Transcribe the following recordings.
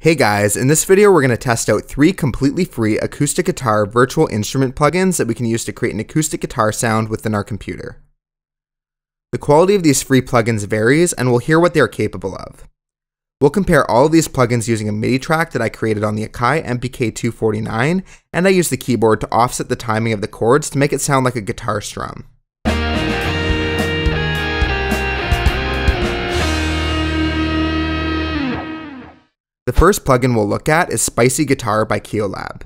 Hey guys, in this video we're going to test out 3 completely free acoustic guitar virtual instrument plugins that we can use to create an acoustic guitar sound within our computer. The quality of these free plugins varies, and we'll hear what they are capable of. We'll compare all of these plugins using a MIDI track that I created on the Akai MPK249, and I used the keyboard to offset the timing of the chords to make it sound like a guitar strum. The first plugin we'll look at is Spicy Guitar by Keolab.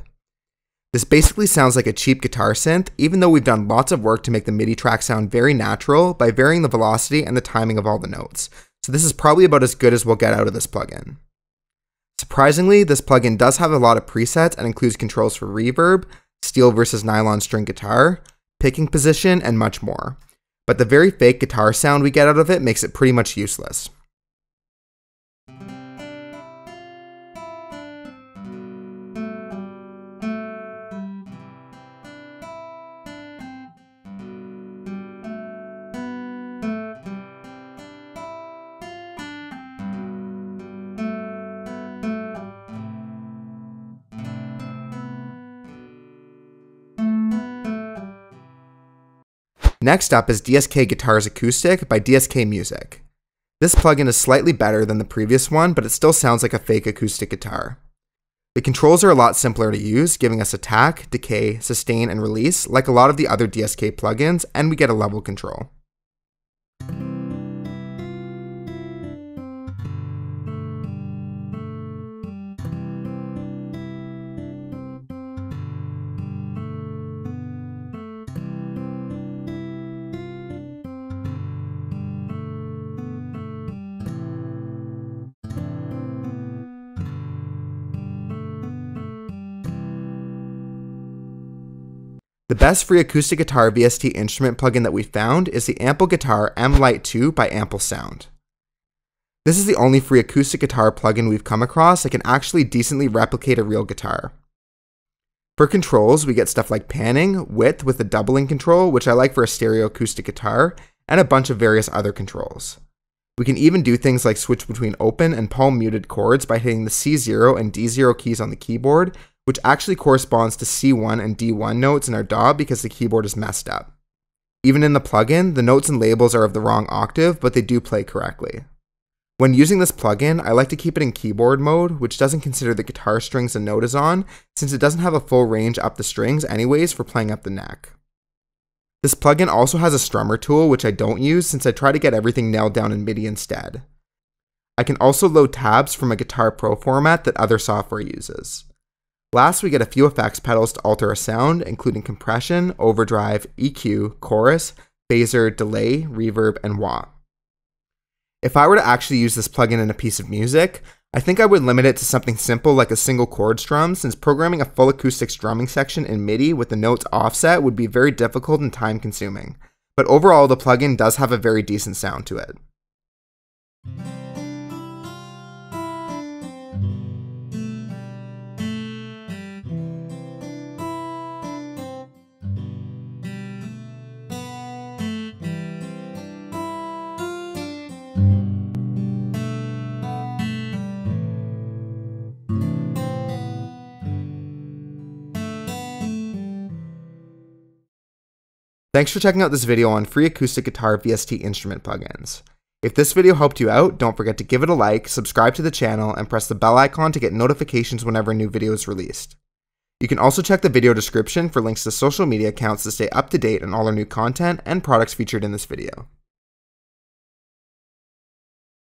This basically sounds like a cheap guitar synth, even though we've done lots of work to make the MIDI track sound very natural by varying the velocity and the timing of all the notes. So this is probably about as good as we'll get out of this plugin. Surprisingly, this plugin does have a lot of presets and includes controls for reverb, steel versus nylon string guitar, picking position, and much more. But the very fake guitar sound we get out of it makes it pretty much useless. Next up is DSC Guitars Acoustic by DSC Music. This plugin is slightly better than the previous one, but it still sounds like a fake acoustic guitar. The controls are a lot simpler to use, giving us attack, decay, sustain, and release, like a lot of the other DSC plugins, and we get a level control. The best free acoustic guitar VST instrument plugin that we found is the Ample Guitar M-Lite 2 by Ample Sound. This is the only free acoustic guitar plugin we've come across that can actually decently replicate a real guitar. For controls, we get stuff like panning, width with a doubling control, which I like for a stereo acoustic guitar, and a bunch of various other controls. We can even do things like switch between open and palm muted chords by hitting the C0 and D0 keys on the keyboard, which actually corresponds to C1 and D1 notes in our DAW because the keyboard is messed up. Even in the plugin, the notes and labels are of the wrong octave, but they do play correctly. When using this plugin, I like to keep it in keyboard mode, which doesn't consider the guitar strings a note is on, since it doesn't have a full range up the strings anyways for playing up the neck. This plugin also has a strummer tool, which I don't use since I try to get everything nailed down in MIDI instead. I can also load tabs from a Guitar Pro format that other software uses. Last, we get a few effects pedals to alter our sound, including compression, overdrive, EQ, chorus, phaser, delay, reverb, and wah. If I were to actually use this plugin in a piece of music, I think I would limit it to something simple like a single chord strum, since programming a full acoustic strumming section in MIDI with the notes offset would be very difficult and time consuming. But overall, the plugin does have a very decent sound to it. Thanks for checking out this video on free acoustic guitar VST instrument plugins. If this video helped you out, don't forget to give it a like, subscribe to the channel, and press the bell icon to get notifications whenever a new video is released. You can also check the video description for links to social media accounts to stay up to date on all our new content and products featured in this video.